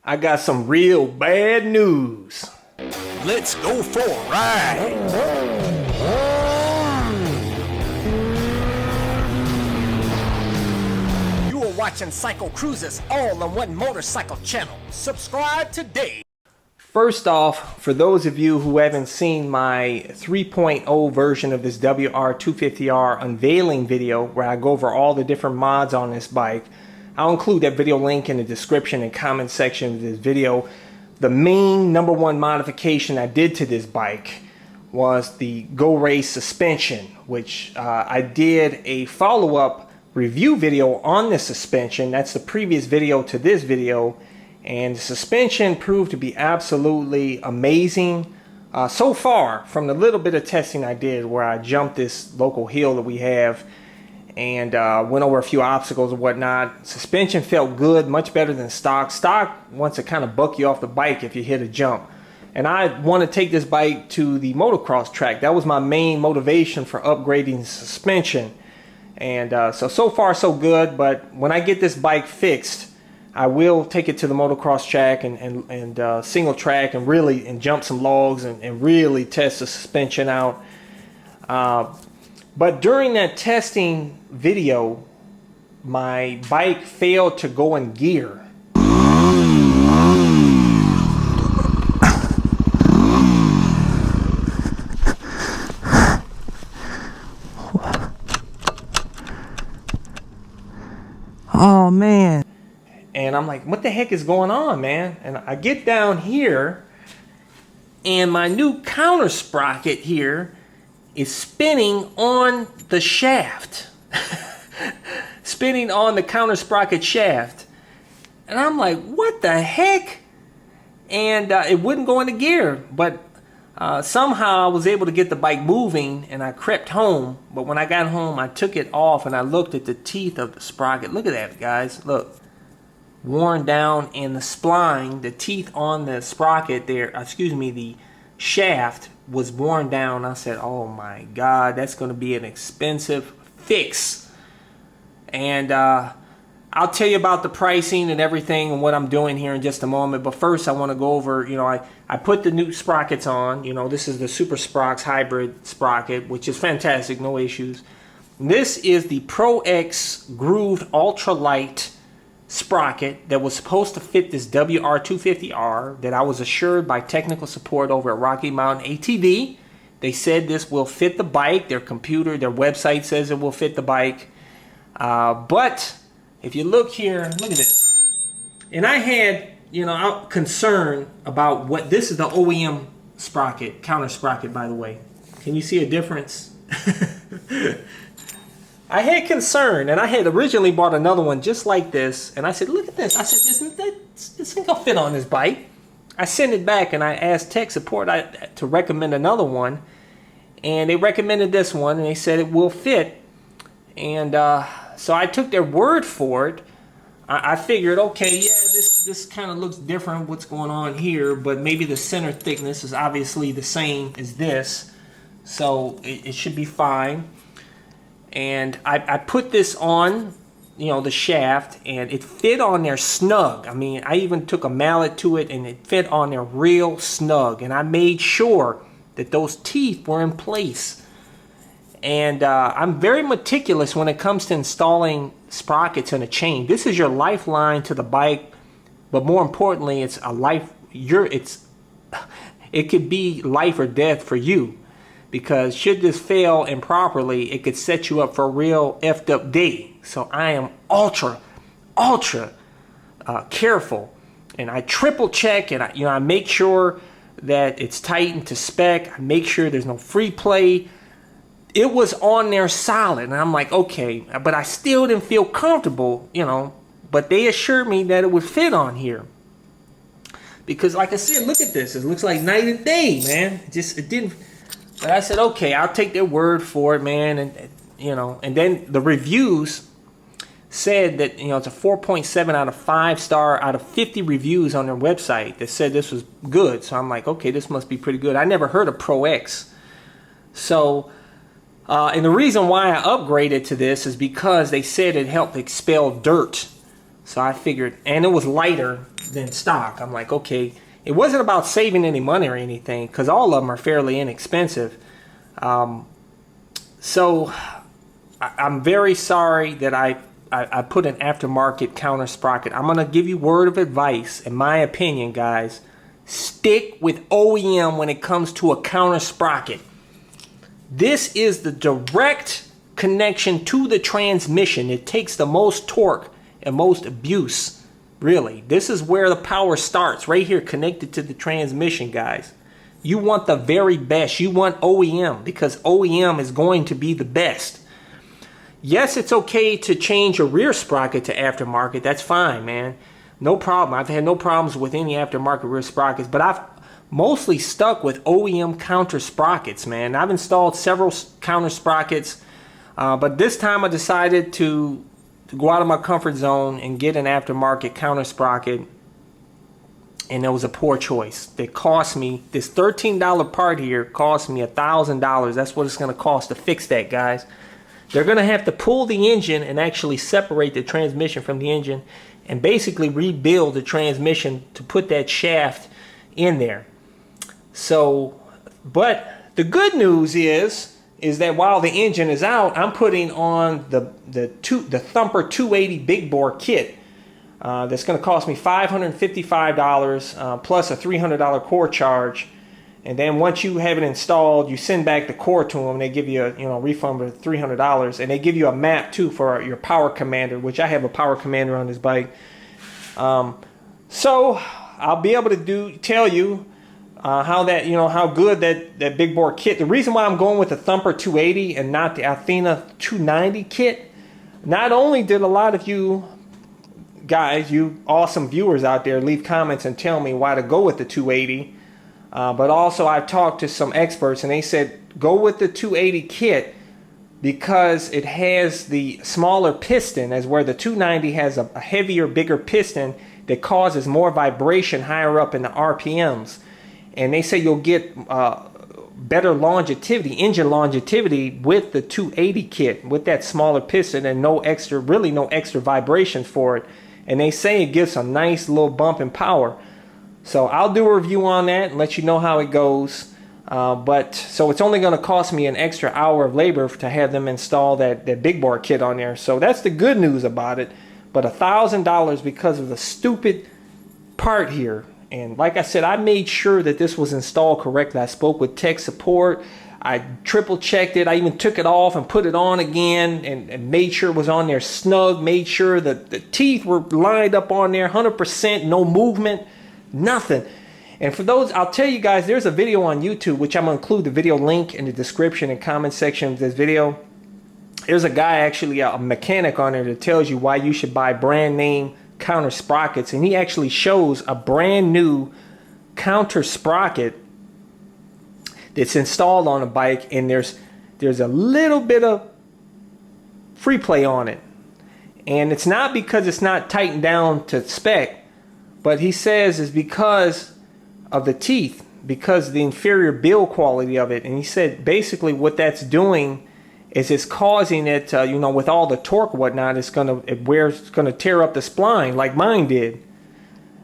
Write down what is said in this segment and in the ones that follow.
I got some real bad news. Let's go for a ride. You are watching CycleCruza's all-in-one motorcycle channel. Subscribe today. First off, for those of you who haven't seen my 3.0 version of this WR250R unveiling video where I go over all the different mods on this bike, I'll include that video link in the description and comment section of this video. The main #1 modification I did to this bike was the Go Race suspension, which I did a follow-up review video on the suspension. That's the previous video to this video, and the suspension proved to be absolutely amazing so far from the little bit of testing I did where I jumped this local hill that we have and went over a few obstacles and whatnot. Suspension felt good, much better than stock. Stock wants to kind of buck you off the bike if you hit a jump. And I want to take this bike to the motocross track. That was my main motivation for upgrading the suspension. And so far so good, but when I get this bike fixed, I will take it to the motocross track and single track and jump some logs and really test the suspension out. But during that testing video, my bike failed to go in gear. Oh man. And I'm like, what the heck is going on, man? And I get down here and my new counter sprocket here is spinning on the shaft. Spinning on the counter sprocket shaft. And I'm like, what the heck? And it wouldn't go into gear. But somehow I was able to get the bike moving and I crept home. But when I got home, I took it off and I looked at the teeth of the sprocket. Look at that, guys. Look. Worn down, and the spline, the teeth on the sprocket there, the shaft was worn down. I said, oh my God, that's going to be an expensive fix. And I'll tell you about the pricing and everything and what I'm doing here in just a moment. But first I want to go over, I put the new sprockets on. This is the Super Sprox hybrid sprocket, which is fantastic, no issues. This is the Pro X grooved ultralight sprocket that was supposed to fit this WR250R that I was assured by technical support over at Rocky Mountain ATV. They said this will fit the bike. Their computer, their website says it will fit the bike. But if you look here, look at this. And I had, concern about what this is, the OEM sprocket, counter sprocket, by the way. Can you see a difference? I had concern, and I had originally bought another one just like this, and I said, look at this. I said, this ain't gonna fit on this bike. I sent it back, and I asked tech support to recommend another one, and they recommended this one, and they said it will fit. And so I took their word for it. I figured, okay, yeah, this kind of looks different, what's going on here, but maybe the center thickness is obviously the same as this, so it should be fine. And I put this on, the shaft, and it fit on there snug. I mean, I even took a mallet to it, and it fit on there real snug. And I made sure that those teeth were in place. And I'm very meticulous when it comes to installing sprockets in a chain. This is your lifeline to the bike, but more importantly, it's a life. It could be life or death for you. Because should this fail improperly, it could set you up for a real effed up day. So I am ultra careful, and I triple check, and I make sure that it's tightened to spec. I make sure there's no free play. It was on there solid, and I'm like, okay, but I still didn't feel comfortable, But they assured me that it would fit on here. Because, like I said, look at this. It looks like night and day, man. It didn't. But I said, okay, I'll take their word for it, man. And then the reviews said that, it's a 4.7 out of 5 star out of 50 reviews on their website that said this was good. So I'm like, okay, this must be pretty good. I never heard of Pro X. So, and the reason why I upgraded to this is because they said it helped expel dirt. So I figured, and it was lighter than stock. I'm like, okay, it wasn't about saving any money or anything, because all of them are fairly inexpensive. So I'm very sorry that I put an aftermarket counter sprocket. I'm going to give you word of advice. In my opinion, guys, stick with OEM when it comes to a counter sprocket. This is the direct connection to the transmission. It takes the most torque and most abuse, really. This is where the power starts, right here, connected to the transmission, guys. You want the very best. You want OEM, because OEM is going to be the best. Yes, it's okay to change a rear sprocket to aftermarket. That's fine, man. No problem. I've had no problems with any aftermarket rear sprockets, but I've mostly stuck with OEM counter sprockets, man. I've installed several counter sprockets, but this time I decided to go out of my comfort zone and get an aftermarket counter sprocket, and it was a poor choice. It cost me, this $13 part here cost me $1,000. That's what it's going to cost to fix that, guys. They're going to have to pull the engine and actually separate the transmission from the engine and basically rebuild the transmission to put that shaft in there. So, but the good news is that while the engine is out, I'm putting on the Thumper 280 big bore kit. That's going to cost me $555 plus a $300 core charge. And then once you have it installed, you send back the core to them. They give you a refund of $300, and they give you a map too for your power commander, which I have a power commander on this bike. So I'll be able to tell you how good that big bore kit. The reason why I'm going with the Thumper 280 and not the Athena 290 kit, not only did a lot of you guys, you awesome viewers out there, leave comments and tell me why to go with the 280, but also I've talked to some experts and they said go with the 280 kit because it has the smaller piston, as where the 290 has a heavier, bigger piston that causes more vibration higher up in the RPMs. And they say you'll get better longevity, engine longevity, with the 280 kit with that smaller piston and no extra vibrations for it. And they say it gives a nice little bump in power. So I'll do a review on that and let you know how it goes. So it's only going to cost me an extra hour of labor to have them install that big bore kit on there. So that's the good news about it. But $1,000 because of the stupid part here. And like I said, I made sure that this was installed correctly. I spoke with tech support. I triple checked it. I even took it off and put it on again and made sure it was on there snug. Made sure that the teeth were lined up on there 100%, no movement, nothing. And for those, I'll tell you guys, there's a video on YouTube, which I'm going to include the video link in the description and comment section of this video. There's a guy, actually a mechanic on there, that tells you why you should buy brand name counter sprockets, and he actually shows a brand new counter sprocket that's installed on a bike, and there's a little bit of free play on it, and it's not because it's not tightened down to spec, but he says it's because of the teeth, because of the inferior build quality of it. And he said basically what that's doing is it's causing it, with all the torque and whatnot, it's gonna tear up the spline like mine did.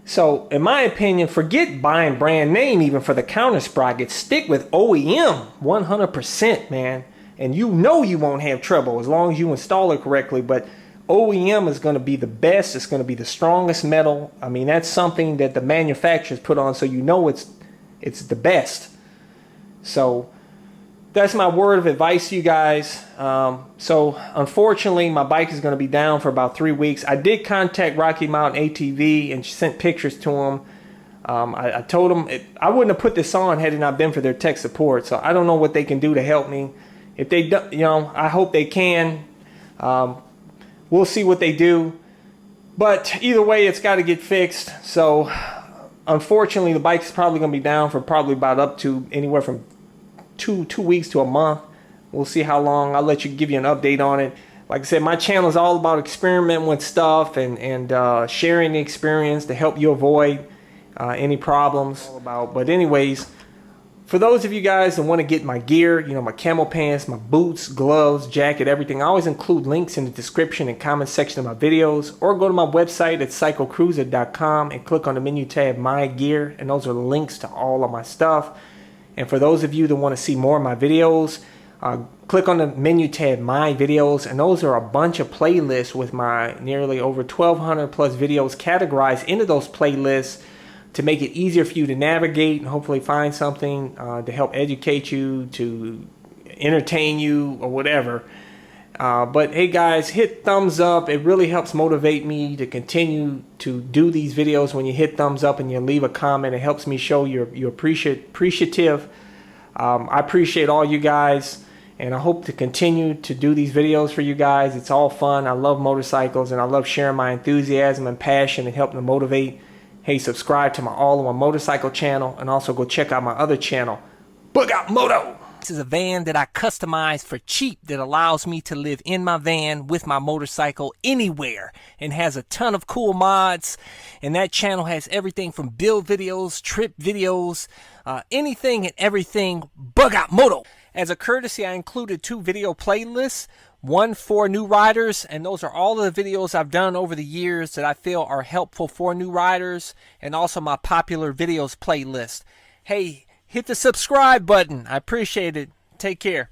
So in my opinion, forget buying brand name even for the counter sprocket. Stick with OEM 100%, man, and you won't have trouble as long as you install it correctly. But OEM is going to be the best. It's going to be the strongest metal. I mean, that's something that the manufacturers put on, so it's the best. So that's my word of advice to you guys. So unfortunately, my bike is going to be down for about 3 weeks. I did contact Rocky Mountain ATV and sent pictures to them. I told them I wouldn't have put this on had it not been for their tech support. So I don't know what they can do to help me. If they do, I hope they can. We'll see what they do. But either way, it's got to get fixed. So unfortunately, the bike is probably going to be down for probably about up to anywhere from two weeks to a month. We'll see how long. I'll give you an update on it. Like I said, my channel is all about experimenting with stuff and sharing the experience to help you avoid any problems. But anyways, For those of you guys that want to get my gear, you know, my camo pants, my boots, gloves, jacket, everything, I always include links in the description and comment section of my videos, or go to my website at CycleCruza.com and click on the menu tab My Gear, and those are links to all of my stuff. And for those of you that want to see more of my videos, click on the menu tab My Videos, and those are a bunch of playlists with my nearly over 1,200 plus videos categorized into those playlists to make it easier for you to navigate and hopefully find something to help educate you, to entertain you, or whatever. But hey guys, hit thumbs up. It really helps motivate me to continue to do these videos. When you hit thumbs up and you leave a comment, it helps me show you're appreciative. I appreciate all you guys, and I hope to continue to do these videos for you guys. It's all fun. I love motorcycles, and I love sharing my enthusiasm and passion and helping to motivate. Hey, subscribe to my All in One Motorcycle channel, and also go check out my other channel, Bug Out Moto. This is a van that I customized for cheap that allows me to live in my van with my motorcycle anywhere, and has a ton of cool mods. And that channel has everything from build videos, trip videos, anything and everything Bug Out Moto. As a courtesy, I included 2 video playlists. One for new riders, and those are all of the videos I've done over the years that I feel are helpful for new riders, and also my popular videos playlist. Hey, hit the subscribe button. I appreciate it. Take care.